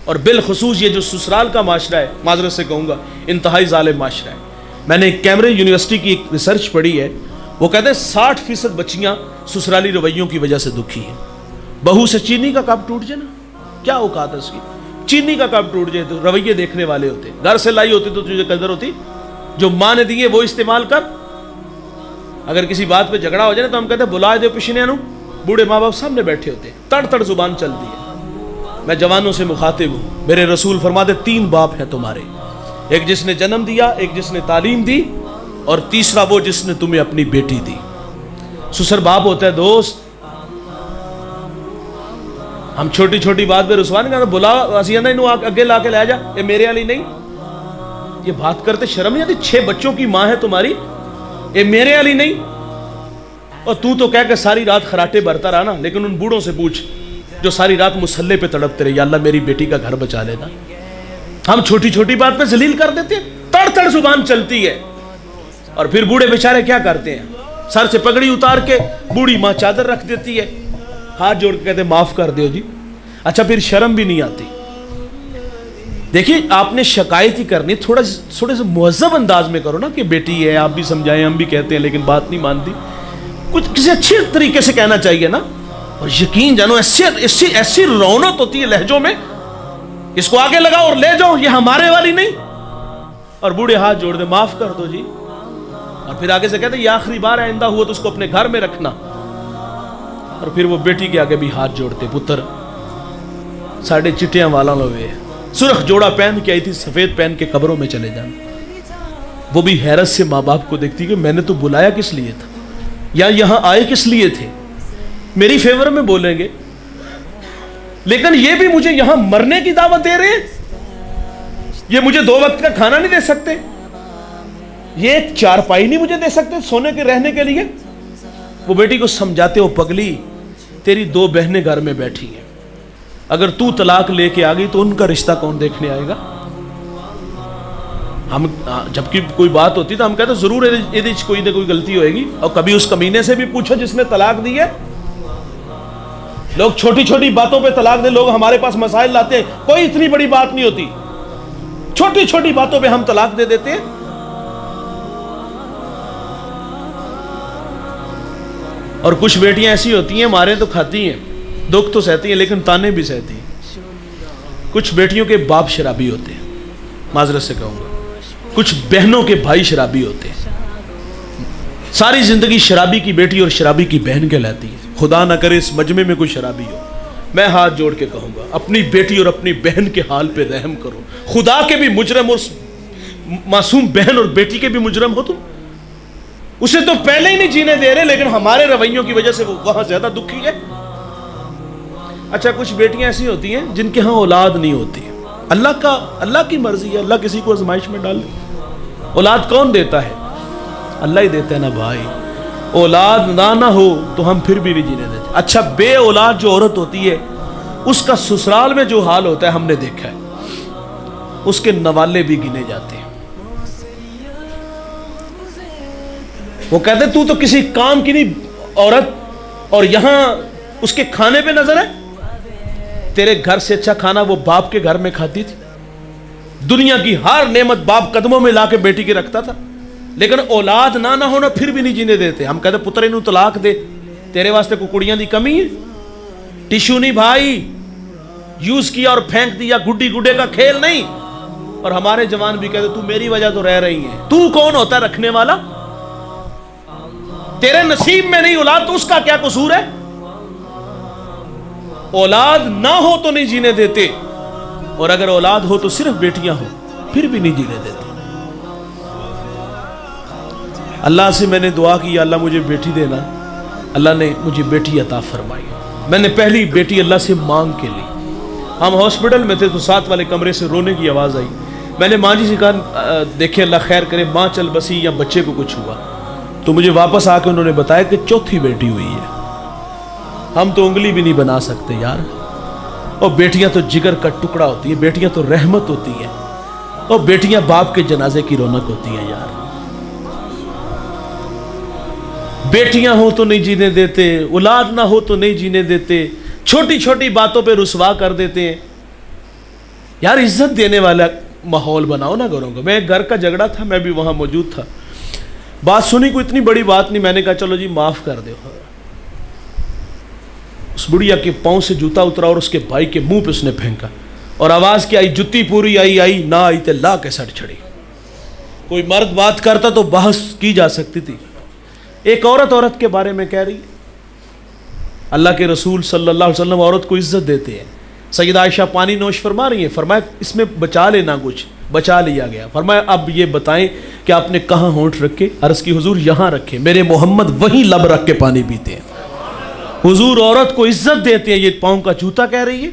और बिलखुसूस ये जो ससुराल का माशरा है, माजरत से कहूँगा, इंतहाई ज़ालिम माशरा है। मैंने कैम्ब्रिज यूनिवर्सिटी की एक रिसर्च पढ़ी है, वो कहते हैं 60% बच्चियाँ ससुराली रवैयों की वजह से दुखी हैं। बहू से चीनी का कप टूट जाए ना, क्या औकात है उसकी, चीनी का कप टूट जाए तो रवैये देखने वाले होते, घर से लाई होती तो तुझे कदर होती, जो माँ ने दिए वो इस्तेमाल कर। अगर किसी बात पे झगड़ा हो जाए तो हम कहते हैं बुला दे पिछने नु, बूढ़े माँ बाप सामने बैठे होते, तड़ तड़ जुबान चलती है। मैं जवानों से मुखातिब हूँ, मेरे रसूल फरमाते 3 बाप हैं तुम्हारे, एक जिसने जन्म दिया, एक जिसने तालीम दी, और तीसरा वो जिसने तुम्हें अपनी बेटी दी। ससुर बाप होता है दोस्त। हम छोटी छोटी बात पे रुसवा नहीं करते, बुला असिया इनू अगे ला के ले जा, ये मेरे वाली नहीं, ये बात करते शर्म नहीं आती? 6 बच्चों की माँ है तुम्हारी, ये मेरे वाली नहीं। और तू तो कह के सारी रात खराटे भरता रहा ना, लेकिन उन बूढ़ों से पूछ जो सारी रात मुसल्ले पे तड़पते रहे, या अल्लाह मेरी बेटी का घर बचा लेना। हम छोटी छोटी बात पे जलील कर देते हैं, तड़ तड़ जुबान चलती है। और फिर बूढ़े बेचारे क्या करते हैं, सर से पगड़ी उतार के बूढ़ी माँ चादर रख देती है, हाथ जोड़ के कहते माफ कर दो जी। अच्छा, फिर शर्म भी नहीं आती। देखिए, आपने शिकायत ही करनी, थोड़े से मुहज़्ज़ब अंदाज में करो ना, कि बेटी है, आप भी समझाएं, हम भी कहते हैं, लेकिन बात नहीं मानती। कुछ किसी अच्छे तरीके से कहना चाहिए ना। और यकीन जानो, ऐसी रौनक होती है लहजों में, इसको आगे लगाओ और ले जाओ, ये हमारे वाली नहीं। और बूढ़े हाथ जोड़ दे, माफ कर दो जी। और फिर आगे से कहते ये आखिरी बार आइंदा हुआ तो उसको अपने घर में रखना। और फिर वो बेटी के आगे भी हाथ जोड़ते, पुत्र साढ़े चिट्टियां वाला लोवे, सुर्ख जोड़ा पहन के आई थी, सफेद पहन के कब्रों में चले जाना। वो भी हैरत से माँ बाप को देखती कि मैंने तो बुलाया किस लिए था, या यहां आए किस लिए थे। मेरी फेवर में बोलेंगे, लेकिन ये भी मुझे यहां मरने की दावत दे रहे हैं। ये मुझे 2 वक्त का खाना नहीं दे सकते, ये एक चारपाई नहीं मुझे दे सकते सोने के रहने के लिए। वो बेटी को समझाते हो, पगली तेरी 2 बहनें घर में बैठी हैं, अगर तू तलाक लेके आ गई तो उनका रिश्ता कौन देखने आएगा। हम जबकि कोई बात होती तो हम कहते जरूर ये कोई ना कोई गलती होएगी। और कभी उस कमीने से भी पूछो जिसने तलाक दी है। लोग छोटी छोटी बातों पे तलाक दे, लोग हमारे पास मसाइल लाते हैं, कोई इतनी बड़ी बात नहीं होती, छोटी छोटी बातों पे हम तलाक दे देते हैं। और कुछ बेटियां ऐसी होती हैं, मारे तो खाती हैं, दुख तो सहती हैं, लेकिन ताने भी सहती हैं। कुछ बेटियों के बाप शराबी होते हैं, माजरत से कहूंगा, कुछ बहनों के भाई शराबी होते हैं। सारी जिंदगी शराबी की बेटी और शराबी की बहन कहलाती है। खुदा ना करे इस मजमे में कोई शराबी हो। मैं हाथ जोड़ के कहूंगा, अपनी बेटी और अपनी बहन के हाल पे रहम करो। खुदा के भी मुजरम और मासूम बहन और बेटी के भी मुजरम हो तुम। उसे तो पहले ही नहीं जीने दे रहे, लेकिन हमारे रवैयों की वजह से वो वहां ज्यादा दुखी है। अच्छा, कुछ बेटियां ऐसी होती हैं जिनके यहाँ औलाद नहीं होती। अल्लाह की मर्जी है, अल्लाह किसी को आजमाइश में डाल दे। औलाद कौन देता है? अल्लाह ही देता है ना भाई। औलाद ना हो तो हम फिर भी नहीं जीने देते। अच्छा, बे औलाद जो औरत होती है, उसका ससुराल में जो हाल होता है हमने देखा है, उसके नवाले भी गिने जाते हैं। वो कहते तू तो किसी काम की नहीं औरत, और यहां उसके खाने पे नजर है। तेरे घर से अच्छा खाना वो बाप के घर में खाती थी। दुनिया की हर नेमत बाप कदमों में लाके बेटी के रखता था, लेकिन औलाद ना होना फिर भी नहीं जीने देते। हम कहते पुत्र इनू तलाक दे, तेरे वास्ते कोई कुड़ियां दी कमी है? टिश्यू नहीं भाई, यूज किया और फेंक दिया, गुड्डी गुड्डे का खेल नहीं। और हमारे जवान भी कहते तू मेरी वजह तो रह रही है। तू कौन होता है रखने वाला? तेरे नसीब में नहीं औलाद तो उसका क्या कसूर है? औलाद ना हो तो नहीं जीने देते, और अगर औलाद हो तो सिर्फ बेटियां हो, फिर भी नहीं जीने देते। अल्लाह से मैंने दुआ की, अल्लाह मुझे बेटी देना। अल्लाह ने मुझे बेटी अता फरमाई। मैंने पहली बेटी अल्लाह से मांग के ली। हम हॉस्पिटल में थे तो साथ वाले कमरे से रोने की आवाज़ आई। मैंने माँ जी से कहा देखे अल्लाह खैर करे, माँ चल बसी या बच्चे को कुछ हुआ। तो मुझे वापस आके उन्होंने बताया कि चौथी बेटी हुई है। हम तो उंगली भी नहीं बना सकते यार। और बेटियां तो जिगर का टुकड़ा होती है, बेटियां तो रहमत होती हैं, और बेटियां बाप के जनाजे की रौनक होती हैं यार। बेटियां हो तो नहीं जीने देते, औलाद ना हो तो नहीं जीने देते, छोटी छोटी बातों पे रुसवा कर देते हैं। यार इज्जत देने वाला माहौल बनाओ ना घरों को। मैं एक घर का झगड़ा था, मैं भी वहाँ मौजूद था, बात सुनी, कोई इतनी बड़ी बात नहीं, मैंने कहा चलो जी माफ़ कर दो। उस बुढ़िया के पाँव से जूता उतरा और उसके भाई के मुंह पे उसने फेंका और आवाज़ क्या आई, जुत्ती पूरी आई, आई ना आई तो ला के सट छड़ी। कोई मर्द बात करता तो बहस की जा सकती थी, एक औरत के बारे में कह रही। अल्लाह के रसूल सल्लल्लाहु अलैहि वसल्लम औरत को इज्जत देते हैं। सैयदा आयशा पानी नोश फरमा रही है, फरमाया इसमें बचा लेना, कुछ बचा लिया गया। फरमाया अब ये बताएं कि आपने कहाँ होंठ रखे? अर्ज़ की हुजूर यहाँ रखे, मेरे मोहम्मद वहीं लब रख के पानी पीते हैं। हुजूर औरत को इज्जत देते हैं, ये पाँव का जूता कह रही है।